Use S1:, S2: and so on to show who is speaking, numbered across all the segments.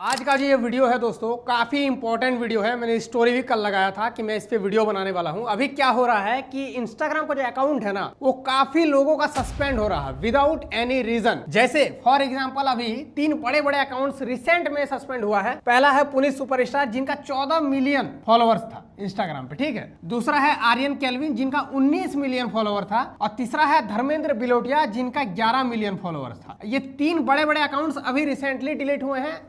S1: आज का जो ये वीडियो है दोस्तों काफी इंपॉर्टेंट वीडियो है। मैंने स्टोरी भी कल लगाया था कि मैं इस पे वीडियो बनाने वाला हूं। अभी क्या हो रहा है कि इंस्टाग्राम का जो अकाउंट है ना वो काफी लोगों का सस्पेंड हो रहा है विदाउट एनी रीजन। जैसे फॉर एग्जांपल अभी 3 बड़े बड़े अकाउंट्स रिसेंट में सस्पेंड हुआ है। पहला है पुनीत सुपरस्टार जिनका 14 मिलियन फॉलोअर्स था इंस्टाग्राम पे, ठीक है। दूसरा है आर्यन केल्विन जिनका 19 मिलियन फॉलोअर था और तीसरा है धर्मेंद्र बिलोटिया जिनका 11 मिलियन फॉलोअर्स था। ये 3 बड़े बड़े अकाउंट्स अभी रिसेंटली डिलीट हुए हैं।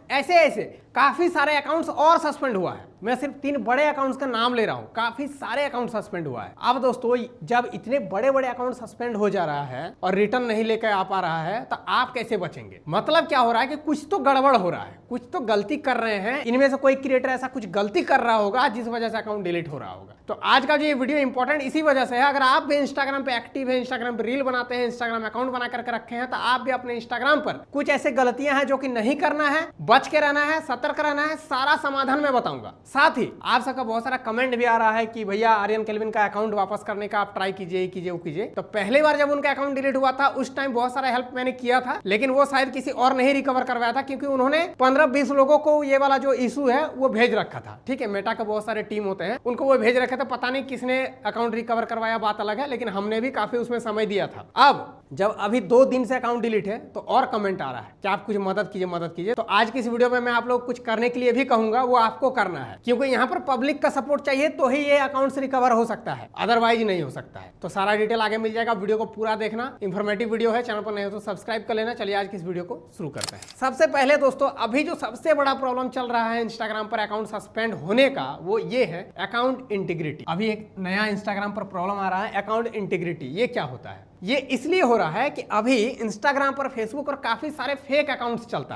S1: ऐसे काफी सारे अकाउंट्स और सस्पेंड हुआ है। मैं सिर्फ 3 बड़े अकाउंट्स का नाम ले रहा हूं, काफी सारे अकाउंट सस्पेंड हुआ है। अब दोस्तों जब इतने बड़े बड़े अकाउंट सस्पेंड हो जा रहा है और रिटर्न नहीं लेकर आ पा रहा है तो आप कैसे बचेंगे? मतलब क्या हो रहा है कि कुछ तो गड़बड़ हो रहा है, कुछ तो गलती कर रहे हैं। इनमें से कोई क्रिएटर ऐसा कुछ गलती कर रहा होगा जिस वजह से अकाउंट डिलीट हो रहा होगा। तो आज का जो ये वीडियो इंपॉर्टेंट इसी वजह से है। अगर आप भी इंस्टाग्राम पे एक्टिव है, इंस्टाग्राम पे रील बनाते हैं, इंस्टाग्राम अकाउंट बना करके रखे हैं, तो आप भी अपने इंस्टाग्राम पर कुछ ऐसे गलतियां हैं जो कि नहीं करना है, बच के रहना है, सतर्क रहना है। सारा समाधान मैं बताऊंगा। साथ ही आप सबका बहुत सारा कमेंट भी आ रहा है कि भैया आर्यन केल्विन का अकाउंट वापस करने का आप ट्राई कीजिए वो कीजिए। तो पहली बार जब उनका अकाउंट डिलीट हुआ था उस टाइम बहुत सारा हेल्प मैंने किया था, लेकिन वो शायद किसी और नहीं रिकवर करवाया था क्योंकि उन्होंने 15-20 लोगों को ये वाला जो इशू है वो भेज रखा था। ठीक है, मेटा के बहुत सारे टीम होते हैं, उनको वो भेज रखे थे। पता नहीं किसने अकाउंट रिकवर करवाया, बात अलग है, लेकिन हमने भी काफी उसमें समय दिया था। अब जब अभी 2 दिन से अकाउंट डिलीट है तो और कमेंट आ रहा है कि आप कुछ मदद कीजिए। तो आज की इस वीडियो में मैं आप लोग कुछ करने के लिए भी कहूंगा, वो आपको करना है क्योंकि यहाँ पर पब्लिक का सपोर्ट चाहिए तो ही ये अकाउंट रिकवर हो सकता है, अदरवाइज नहीं हो सकता है। तो सारा डिटेल आगे मिल जाएगा, वीडियो को पूरा देखना। इंफॉर्मेटिव वीडियो है, चैनल पर नहीं हो तो सब्सक्राइब कर लेना। चलिए आज की इस वीडियो को शुरू करते हैं। सबसे पहले दोस्तों अभी जो सबसे बड़ा प्रॉब्लम चल रहा है इंस्टाग्राम पर अकाउंट सस्पेंड होने का वो ये है अकाउंट इंटीग्रिटी। अभी एक नया इंस्टाग्राम पर प्रॉब्लम आ रहा है अकाउंट इंटीग्रिटी। ये क्या होता है? ये इसलिए हो रहा है कि अभी इंस्टाग्राम पर, फेसबुक और काफी सारे फेक अकाउंट्स चलता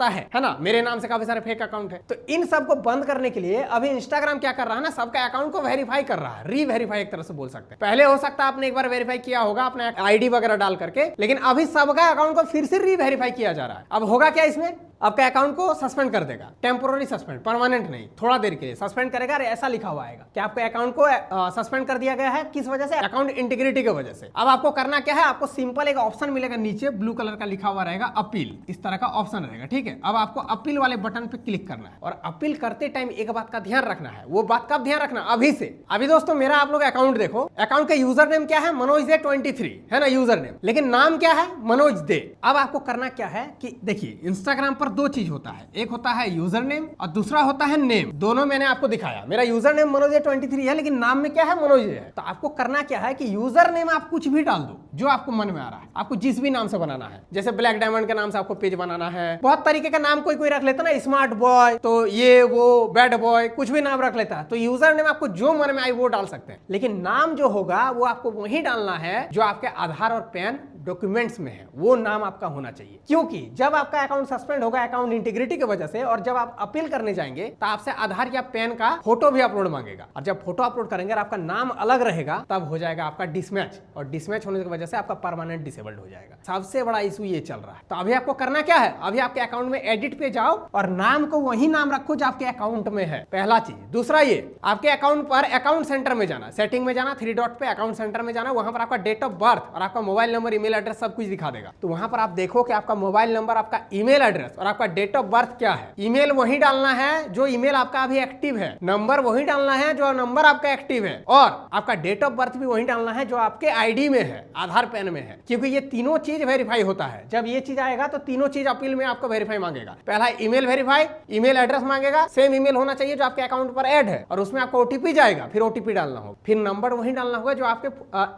S1: है ना। मेरे नाम से काफी सारे फेक अकाउंट है। तो इन सब को बंद करने के लिए अभी इंस्टाग्राम क्या कर रहा है ना, सबका अकाउंट को वेरीफाई कर रहा है, री-वेरीफाई एक तरह से बोल सकते हैं। पहले हो सकता है आपने एक बार वेरीफाई किया होगा अपने आईडी वगैरह डाल करके, लेकिन अभी सबका अकाउंट को फिर से री-वेरीफाई किया जा रहा है। अब होगा क्या इसमें? आपका अकाउंट को सस्पेंड कर देगा, टेम्पोररी सस्पेंड, परमानेंट नहीं, थोड़ा देर के लिए सस्पेंड करेगा। ऐसा लिखा हुआ आएगा कि आपके अकाउंट को सस्पेंड कर दिया गया है। किस वजह से? अकाउंट इंटीग्रिटी की वजह से। अब आपको करना क्या है, आपको सिंपल एक ऑप्शन मिलेगा नीचे, ब्लू कलर का लिखा हुआ रहेगा अपील, इस तरह का ऑप्शन रहेगा। ठीक है, अब आपको अपील वाले बटन पे क्लिक करना है और अपील करते टाइम एक बात का ध्यान रखना है। वो बात का ध्यान रखना अभी से। अभी दोस्तों मेरा आप लोग अकाउंट देखो, अकाउंट का यूजर नेम क्या है? मनोज दे 23 है ना यूजर नेम, लेकिन नाम क्या है? मनोज दे। अब आपको करना क्या है कि देखिए इंस्टाग्राम पर 2 चीज होता है, एक होता है यूजर नेम और दूसरा होता है नेम। दोनों मैंने आपको दिखाया। मेरा यूजर नेम मनोज 23 है, लेकिन नाम में क्या है? मनोज है। तो आपको करना क्या है कि यूजर नेम आप कुछ भी डाल दो जो आपको मन में आ रहा है। आपको जिस भी नाम से बनाना है, जैसे ब्लैक डायमंड के नाम से आपको पेज बनाना है, बहुत तरीके का नाम कोई रख लेता ना, स्मार्ट बॉय, तो ये वो बैड बॉय, कुछ भी नाम रख लेता है। तो यूजर नेम आपको जो मन में आए वो डाल सकते हैं, लेकिन नाम जो होगा वो आपको वही डालना है जो आपके आधार और पैन डॉक्यूमेंट्स में है, वो नाम आपका होना चाहिए। क्योंकि जब आपका अकाउंट सस्पेंड होगा अकाउंट इंटीग्रिटी की वजह से, और जब आप अपील करने जाएंगे तो आपसे आधार या पैन का फोटो भी अपलोड मांगेगा, और जब फोटो अपलोड करेंगे और आपका नाम अलग रहेगा तब हो जाएगा आपका डिसमैच, और डिसमैच होने की वजह से आपका परमानेंट डिसेबल्ड हो जाएगा। सबसे बड़ा इशू ये चल रहा है। तो अभी आपको करना क्या है, अभी आपके अकाउंट में एडिट पे जाओ और नाम को वही नाम रखो जो आपके अकाउंट में है, पहला चीज। दूसरा ये आपके अकाउंट पर अकाउंट सेंटर में जाना, सेटिंग में जाना, 3 डॉट पे अकाउंट सेंटर में जाना, वहां पर आपका डेट ऑफ बर्थ और आपका मोबाइल नंबर, ईमेल एड्रेस सब कुछ दिखा देगा। तो वहां पर आप देखो कि आपका मोबाइल नंबर, आपका ईमेल एड्रेस और आपका डेट ऑफ बर्थ क्या है। ईमेल वही डालना है जो ईमेल आपका अभी एक्टिव है, नंबर वही डालना है जो नंबर आपका एक्टिव है, और आपका डेट ऑफ बर्थ भी वही डालना है जो आपके आईडी में है, आधार पैन में है। क्योंकि ये तीनों चीज वेरीफाई होता है। जब ये चीज आएगा तो तीनों चीज अपील में आपको वेरीफाई मांगेगा। पहला ईमेल वेरीफाई, ईमेल एड्रेस मांगेगा, सेम ईमेल होना चाहिए जो आपके अकाउंट पर ऐड है, और उसमें आपको ओटीपी जाएगा, फिर ओटीपी डालना होगा, फिर नंबर वही डालना होगा जो आपके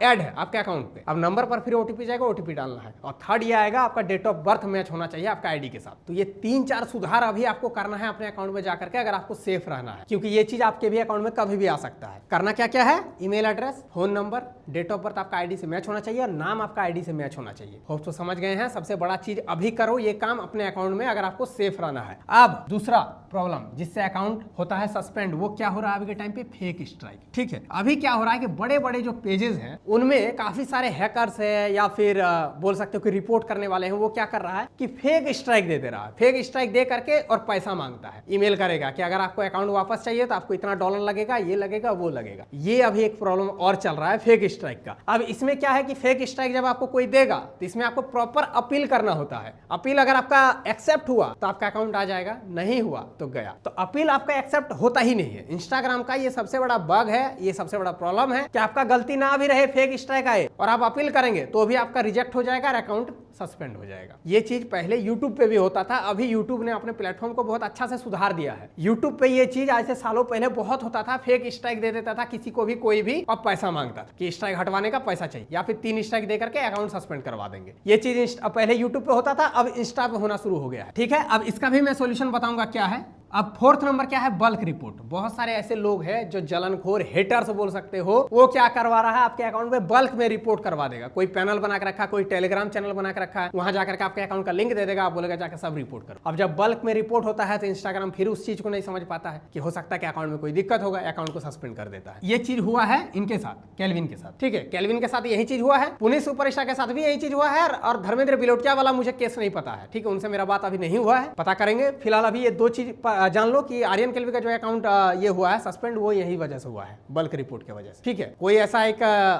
S1: ऐड है आपके अकाउंट पे। अब नंबर पर फिर ओटीपी जाएगा, ओटीपी डालना है, और थर्ड ये आएगा आपका डेट ऑफ बर्थ मैच होना चाहिए आपका आईडी के साथ। तो ये 3-4 सुधार अभी आपको करना है अपने अकाउंट में जाकर के, अगर आपको सेफ रहना है, क्योंकि ये चीज आपके भी अकाउंट में कभी भी आ सकता है। करना क्या क्या है? Email address, phone number, date of birth आपका आईडी से मैच होना चाहिए, और नाम आपका आईडी से मैच होना चाहिए। होप तो समझ गए हैं। सबसे बड़ा चीज अभी करो ये काम अपने अकाउंट में, अगर आपको सेफ रहना है। अब दूसरा प्रॉब्लम जिससे अकाउंट होता है सस्पेंड, वो क्या हो रहा है अभी के टाइम पे? Fake strike. ठीक है, अभी क्या हो रहा है कि बड़े बड़े जो पेजेस हैं उनमें काफी सारे हैकर्स है या फिर फिर बोल सकते हो कि रिपोर्ट करने वाले हैं, वो क्या कर रहा है कि फेक स्ट्राइक दे रहा है। फेक स्ट्राइक दे करके और पैसा मांगता है, ईमेल करेगा कि अगर आपको अकाउंट वापस चाहिए तो आपको इतना डॉलर लगेगा, ये लगेगा, वो लगेगा। ये अभी एक प्रॉब्लम और चल रहा है फेक स्ट्राइक का। अब इसमें क्या है कि फेक स्ट्राइक जब आपको कोई देगा तो इसमें आपको प्रॉपर अपील करना होता है। अपील अगर आपका एक्सेप्ट हुआ तो आपका अकाउंट आ जाएगा, नहीं हुआ तो गया। तो अपील आपका एक्सेप्ट होता ही नहीं है। इंस्टाग्राम का ये सबसे बड़ा बग है, ये सबसे बड़ा प्रॉब्लम है कि आपका गलती ना भी रहे, फेक स्ट्राइक आए और आप अपील करेंगे तो भी आपका रिजेक्ट हो जाएगा और अकाउंट सस्पेंड हो जाएगा। ये चीज पहले YouTube पे भी होता था, अभी YouTube ने अपने प्लेटफॉर्म को बहुत अच्छा से सुधार दिया है। YouTube पे ये चीज आज से सालों पहले बहुत होता था, फेक स्ट्राइक दे देता था किसी को भी, कोई भी, और पैसा मांगता था कि स्ट्राइक हटवाने का पैसा चाहिए या फिर 3 स्ट्राइक दे करके अकाउंट सस्पेंड करवा देंगे। ये चीज पहले YouTube पे होता था, अब इंस्टा पे होना शुरू हो गया है। ठीक है, अब इसका भी मैं सोल्यूशन बताऊंगा क्या है। अब 4th नंबर क्या है, बल्क रिपोर्ट। बहुत सारे ऐसे लोग हैं जो जलनखोर हेटर्स बोल सकते हो, वो क्या करवा रहा है, आपके अकाउंट में बल्क में रिपोर्ट करवा देगा। कोई पैनल बना के रखा, कोई टेलीग्राम चैनल बना के रखा है, वहां जाकर के आपके अकाउंट का लिंक दे देगा, आप बोलेगा जाकर सब रिपोर्ट करो। अब जब बल्क में रिपोर्ट होता है तो इंस्टाग्राम फिर उस चीज को नहीं समझ पाता है कि हो सकता है कि अकाउंट में कोई दिक्कत होगा, अकाउंट को सस्पेंड कर देता है। ये चीज हुआ है इनके साथ, केल्विन के साथ। ठीक है, केल्विन के साथ यही चीज हुआ है, पुनीत सुपरस्टार के साथ भी यही चीज हुआ है, और धर्मेंद्र बिलोटिया वाला मुझे केस नहीं पता है। ठीक है, उनसे मेरा बात अभी नहीं हुआ है, पता करेंगे। फिलहाल अभी ये 2 चीज जान लो कि आर्यन केल्विन का जो अकाउंट ये हुआ है सस्पेंड, वो यही वजह से हुआ है, बल्क रिपोर्ट की वजह से। ठीक है, कोई ऐसा एक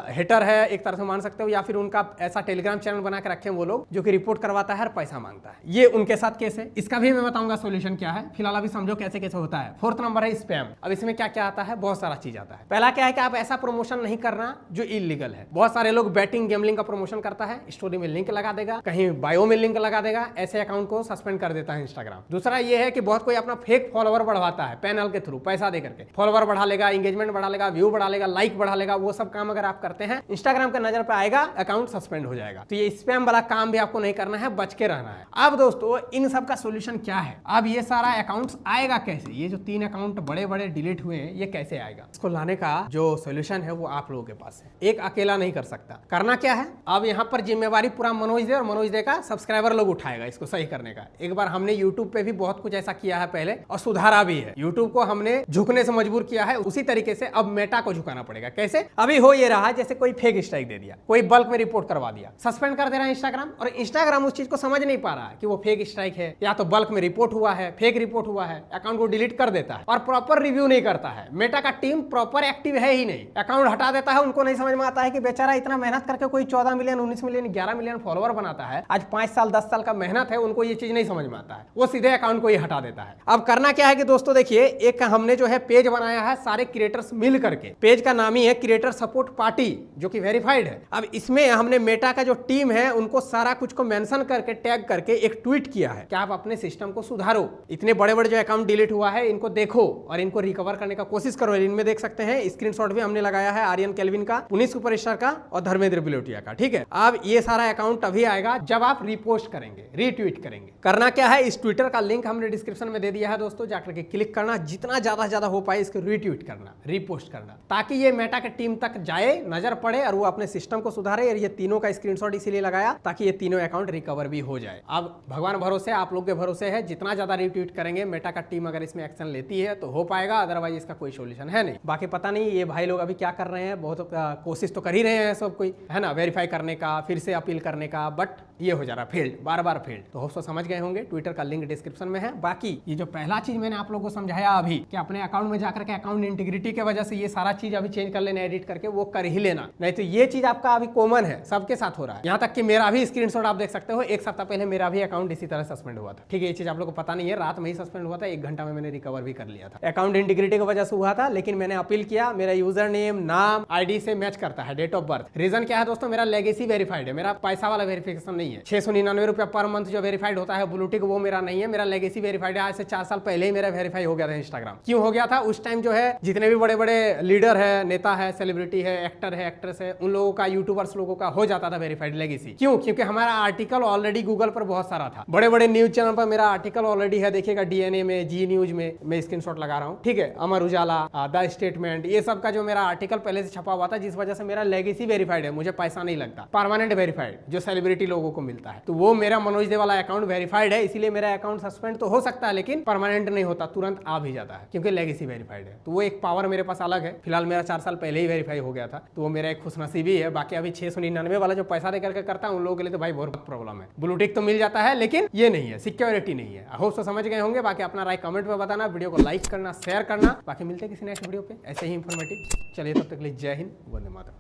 S1: हेटर है एक तरह से मान सकते हो, या फिर उनका ऐसा टेलीग्राम चैनल बना के रखे वो लोग जो कि रिपोर्ट करवाता है और पैसा मांगता है। ये उनके साथ केस है, इसका भी मैं बताऊंगा सोल्यूशन क्या है। फिलहाल अभी समझो कैसे कैसे होता है। 4th नंबर है स्पैम। अब इसमें क्या क्या आता है, बहुत सारा चीज आता है। पहला क्या है कि आप ऐसा प्रमोशन नहीं करना जो इलीगल है। बहुत सारे लोग बैटिंग गैम्बलिंग का प्रमोशन करता है, स्टोरी में लिंक लगा देगा, कहीं बायो में लिंक लगा देगा, ऐसे अकाउंट को सस्पेंड कर देता है इंस्टाग्राम। दूसरा ये है कि बहुत कोई अपना फेक फॉलोवर बढ़वाता है पैनल के थ्रू, पैसा दे करके फॉलोवर बढ़ा लेगा, एंगेजमेंट बढ़ा लेगा, व्यू बढ़ा लेगा, लाइक बढ़ा लेगा। वो सब काम अगर आप करते हैं, इंस्टाग्राम के नजर पे आएगा, अकाउंट सस्पेंड हो जाएगा। तो ये स्पैम वाला काम भी आपको नहीं करना है, बच के रहना है। अब दोस्तों इन सब का सोल्यूशन क्या है, अब ये सारा अकाउंट्स आएगा कैसे, ये जो 3 अकाउंट बड़े बड़े डिलीट हुए हैं ये कैसे आएगा, इसको लाने का जो सोल्यूशन है वो आप लोगों के पास है। एक अकेला नहीं कर सकता। करना क्या है, अब यहाँ पर जिम्मेवारी पूरा मनोज दे, और मनोज दे का सब्सक्राइबर लोग उठाएगा इसको सही करने का। एक बार हमने यूट्यूब पे भी बहुत कुछ ऐसा किया है पहले और सुधारा भी है। यूट्यूब को हमने झुकने से मजबूर किया है, उसी तरीके से अब मेटा को झुकाना पड़ेगा। कैसे, अभी हो ये रहा जैसे कोई फेक स्ट्राइक दे दिया, कोई बल्क में रिपोर्ट करवा दिया, सस्पेंड कर दे रहा है इंस्टाग्राम, और इंस्टाग्राम उस चीज को समझ नहीं पा रहा है कि वो फेक स्ट्राइक है या तो बल्क में रिपोर्ट हुआ है, फेक रिपोर्ट हुआ है, अकाउंट को डिलीट कर देता है और प्रॉपर रिव्यू नहीं करता है। मेटा का टीम प्रॉपर एक्टिव है ही नहीं, अकाउंट हटा देता है। उनको नहीं समझ में आता है कि बेचारा इतना मेहनत करके कोई 14 मिलियन 19 मिलियन 11 मिलियन फॉलोवर बनाता है, आज 5 साल 10 साल का मेहनत है, उनको ये चीज नहीं समझ में आता है, वो सीधे अकाउंट को ही हटा देता है। अब करना क्या है कि दोस्तों देखिए, एक हमने जो है पेज बनाया है सारे क्रिएटर्स मिल करके, पेज का नाम ही है क्रिएटर सपोर्ट पार्टी, जो कि वेरीफाइड है। अब इसमें हमने मेटा का जो टीम है उनको सारा कुछ को मेंशन करके टैग करके एक ट्वीट किया है कि आप अपने सिस्टम को सुधारो, इतने बड़े बड़े जो अकाउंट डिलीट हुआ है इनको देखो और इनको रिकवर करने का कोशिश करो। इनमें देख सकते हैं स्क्रीनशॉट भी हमने लगाया है, आर्यन केल्विन का, पुनीत सुपरस्टार का और धर्मेंद्र बिलोटिया का। ठीक है, अब ये सारा अकाउंट अभी आएगा जब आप रिपोस्ट करेंगे, रीट्वीट करेंगे। करना क्या है, इस ट्विटर का लिंक हमने डिस्क्रिप्शन में दे दिया है दोस्तों, जाकर के क्लिक करना, जितना ज्यादा हो पाए इसको रीट्वीट करना, रीपोस्ट करना, ताकि ये मेटा के टीम तक जाए, नजर पड़े और वो अपने सिस्टम को सुधारे। और ये तीनों का स्क्रीनशॉट इसीलिए लगाया ताकि ये तीनों अकाउंट रिकवर भी हो जाए। अब भगवान भरोसे, आप लोग के भरोसे है, जितना ज्यादा रीट्वीट करेंगे, मेटा का टीम अगर इसमें एक्शन लेती है तो हो पाएगा, अदरवाइज इसका कोई सोल्यूशन है नहीं। बाकी पता नहीं ये भाई लोग अभी क्या कर रहे हैं, बहुत कोशिश तो कर ही रहे हैं सब कोई, है ना, वेरीफाई करने का, फिर से अपील करने का, बट ये हो जा रहा फेल्ड, बार फेल्ड। तो होप सो समझ गए होंगे, ट्विटर का लिंक डिस्क्रिप्शन में है। बाकी ये जो पहला चीज मैंने आप लोगों को समझाया अभी कि अपने अकाउंट में जाकर के अकाउंट इंटीग्रिटी की वजह से ये सारा चीज अभी चेंज कर लेना, एडिट करके वो कर ही लेना, नहीं तो ये चीज आपका अभी कॉमन है, सबके साथ हो रहा है। यहाँ तक कि मेरा भी स्क्रीनशॉट आप देख सकते हो, 1 सप्ताह पहले मेरा भी अकाउंट इसी तरह सस्पेंड हुआ था। ठीक है, ये चीज आप लोग को पता नहीं है, रात में ही सस्पेंड हुआ था, 1 घंटा में मैंने रिकवर भी कर लिया था। अकाउंट इंटीग्रिटी की वजह से हुआ था, लेकिन मैंने अपील किया, मेरा यूजर नेम, नाम, आईडी से मैच करता है, डेट ऑफ बर्थ। रीजन क्या है दोस्तों, मेरा लेगेसी वेरीफाइड है, मेरा पैसा वाला वेरिफिकेशन नहीं है। 699 रुपया पर मंथ जो वेरीफाइड होता है ब्लूटिक, वो मेरा नहीं है, मेरा लेगेसी वेरीफाइड है। आज से 4 साल पहले ही मेरा वेरीफाई हो गया था इंस्टाग्राम। क्यों हो गया था, उस टाइम जो है जितने भी बड़े बड़े लीडर है, नेता है, सेलिब्रिटी है, एक्टर है, एक्ट्रेस है, उन लोगों का, यूट्यूबर्स लोगों का हो जाता था वेरीफाइड लेगेसी। क्यों, क्योंकि हमारा आर्टिकल ऑलरेडी गूगल पर बहुत सारा था, बड़े बड़े न्यूज चैनल पर मेरा आर्टिकल ऑलरेडी है, देखिएगा डीएनए में, जी न्यूज में, मैं स्क्रीनशॉट लगा रहा हूँ। ठीक है, अमर उजाला, द स्टेटमेंट, ये सब का जो मेरा आर्टिकल पहले से छपा हुआ था, जिस वजह से मेरा लेगेसी वेरीफाइड है, मुझे पैसा नहीं लगता। परमानेंट वेरीफाइड जो सेलिब्रिटी लोगों को मिलता है। तो वो मेरा मनोज दे वाला अकाउंट वेरीफाइड है, इसीलिए मेरा अकाउंट सस्पेंड तो हो सकता है लेकिन परमानेंट नहीं होता, तुरंत आ भी जाता है क्योंकि लेगेसी वेरीफाइड है। तो वो एक पावर मेरे पास अलग है। फिलहाल मेरा 4 साल पहले ही वेरीफाई हो गया था, तो वो मेरा एक खुशनसीबी है। बाकी अभी 699 वाला जो पैसा दे करके करता हूं उन लोगों के लिए तो भाई बहुत प्रॉब्लम है। ब्लू टिक तो मिल जाता है लेकिन ये नहीं है, सिक्योरिटी नहीं है। होप तो समझ गए होंगे। बाकी अपना राय कमेंट में बताना, वीडियो को लाइक करना, शेयर करना। बाकी मिलते हैं किसी नेक्स्ट वीडियो पे ऐसे ही इंफॉर्मेटिव। चलिए तब तक के लिए जय हिंद, वंदे मातरम।